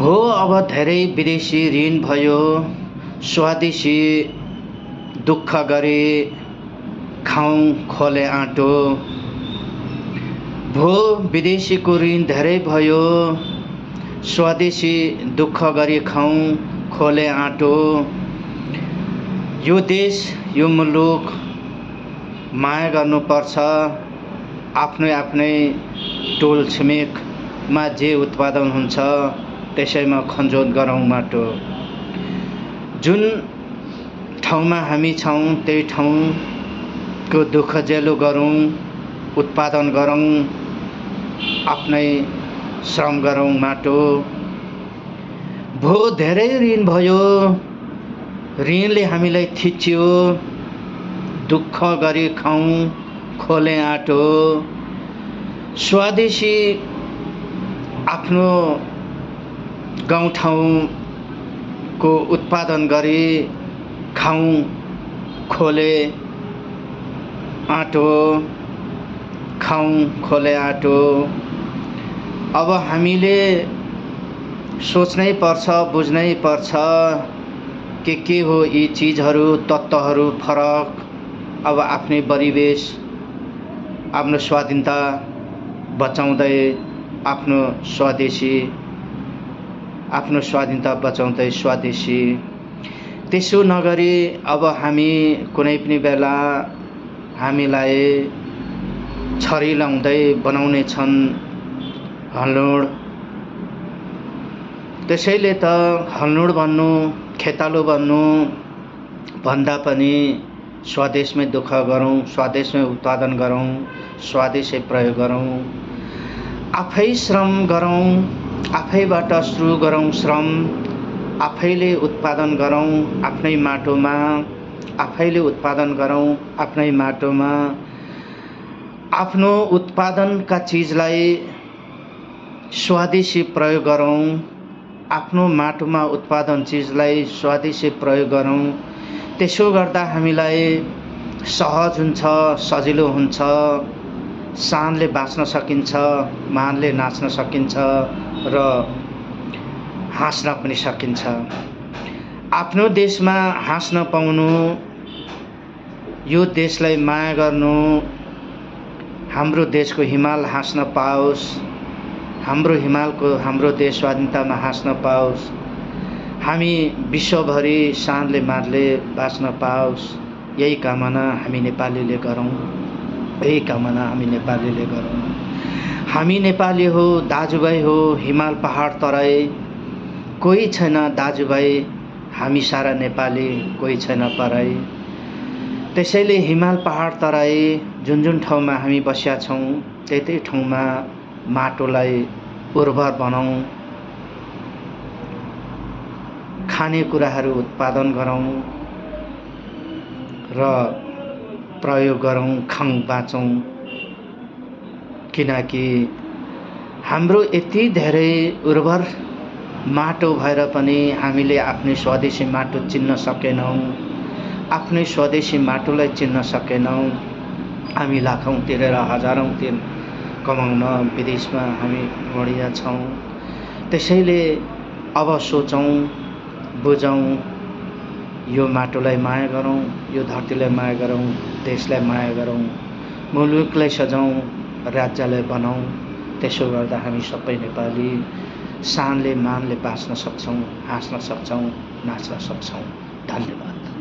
हो अब धेरै विदेशी ऋण भयो, स्वदेशी दुःख गरे खाउँ खोले आँटो। भो विदेशीको ऋण धेरै भयो, स्वदेशी दुःख गरी खाउँ खोले आँटो। यो देश यो मुलुक माया गर्नुपर्छ, आफ्नै आफ्नै टोल छिमेकमा जे उत्पादन हुन्छ त्यसैमा खनजोत गरौँ माटो। जुन ठाउँमा हामी छौँ त्यही ठाउँको दुःख जेलो गरौँ, उत्पादन गरौँ, आफ्नै श्रम गरौँ माटो। भो धेरै ऋण भयो, ऋणले हामीलाई थिच्यो, दुःख गरी खाउँ खोले आँटो। स्वदेशी आफ्नो गाउँठाउँको उत्पादन गरी खाउँ खोले आँटो, खाउँ खोले आँटो। अब हामीले सोच्नै पर्छ, बुझ्नै पर्छ के हो यी चिजहरू, तत्त्वहरू फरक। अब आफ्नै परिवेश, आफ्नो स्वाधीनता बचाउँदै आफ्नो स्वाधीनता बचाउँदै स्वदेशी। त्यसो नगरी अब हामी कुनै पनि बेला हामीलाई छरी लाउँदै बनाउने छन् हल्लुड। त्यसैले त हल्लुड बन्नु, खेतालो बन्नु भन्दा पनि स्वदेशमै दुःख गरौँ, स्वदेशमै उत्पादन गरौँ, स्वदेशै प्रयोग गरौँ, आफै श्रम गरौँ, आफैबाट सुरु गरौँ श्रम, आफैले उत्पादन गरौँ आफ्नै माटोमा, आफैले उत्पादन गरौँ आफ्नै माटोमा। आफ्नो उत्पादनका चिजलाई स्वदेशी प्रयोग गरौँ, आफ्नो माटोमा उत्पादन चिजलाई स्वदेशी प्रयोग गरौँ। त्यसो गर्दा हामीलाई सहज हुन्छ, सजिलो हुन्छ, शानले बाँच्न सकिन्छ, मानले नाच्न सकिन्छ र हाँस्न पनि सकिन्छ। आफ्नो देशमा हाँस्न पाउनु, यो देशलाई माया गर्नु, हाम्रो देशको हिमाल हाँस्न पाओस्, हाम्रो देश स्वाधीनतामा हाँस्न पाओस्, हामी विश्वभरि शानले मानले बाँच्न पाओस्, यही कामना हामी नेपालीले गरौँ, यही कामना हामी नेपालीले गरौँ। हामी नेपाली हो, दाजुभाइ हो, हिमाल पहाड तराई कोही छैन दाजुभाइ, हामी सारा नेपाली, कोही छैन पराई। त्यसैले हिमाल पहाड तराई जुन जुन ठाउँमा हामी बसिया छौँ त्यही ठाउँमा माटोलाई उर्वर बनाऊँ, खानेकुराहरू उत्पादन गरौँ र प्रयोग गरौँ, खाउँ बाँचौँ। किनकि हाम्रो यति धेरै उर्वर माटो भएर पनि हामीले आफ्नै स्वदेशी माटो चिन्न सकेनौँ, आफ्नै स्वदेशी माटोलाई चिन्न सकेनौँ। हामी लाखौँ तिरेर हजारौँ कमाउन विदेशमा हामी बढिया छौँ। त्यसैले अब सोचौँ, बुझौँ, यो माटोलाई माया गरौँ, यो धरतीलाई माया गरौँ, देशलाई माया गरौँ, मुलुकलाई सजाउँ, राज्यलाई बनाऊँ। त्यसो गर्दा हामी सबै नेपाली शानले मानले बाँच्न सक्छौँ, हाँस्न सक्छौँ, नाच्न सक्छौँ। धन्यवाद।